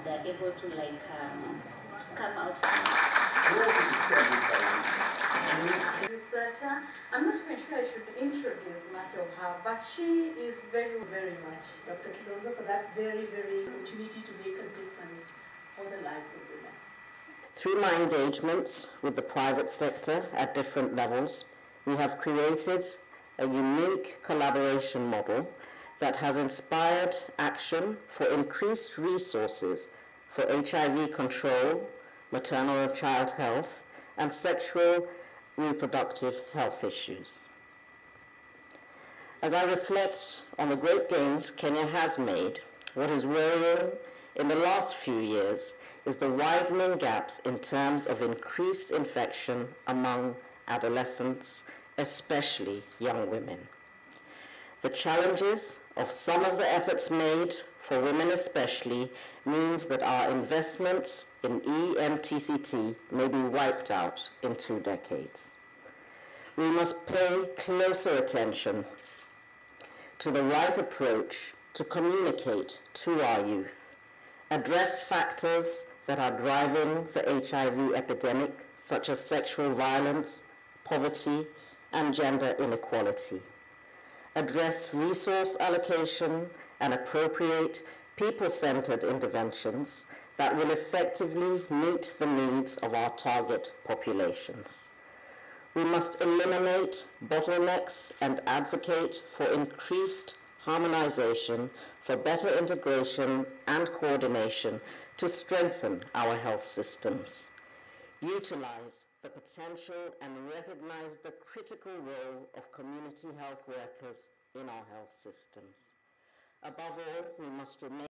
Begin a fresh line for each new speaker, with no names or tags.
they're able to like come out.
Researcher. I'm not even sure I should introduce much of her, but she is very, very much Dr. Kilonzo for that very, very opportunity to make a difference for the lives of women.
Through my engagements with the private sector at different levels, we have created a unique collaboration model that has inspired action for increased resources for HIV control, maternal and child health, and sexual reproductive health issues. As I reflect on the great gains Kenya has made, what is worrying in the last few years is the widening gaps in terms of increased infection among adolescents, especially young women. The challenges of some of the efforts made for women especially means that our investments in EMTCT may be wiped out in 2 decades. We must pay closer attention to the right approach to communicate to our youth, address factors that are driving the HIV epidemic, such as sexual violence, poverty, and gender inequality, address resource allocation and appropriate people-centered interventions that will effectively meet the needs of our target populations. We must eliminate bottlenecks and advocate for increased harmonization, for better integration and coordination to strengthen our health systems. Utilize the potential and recognize the critical role of community health workers in our health systems. Above all, we must remain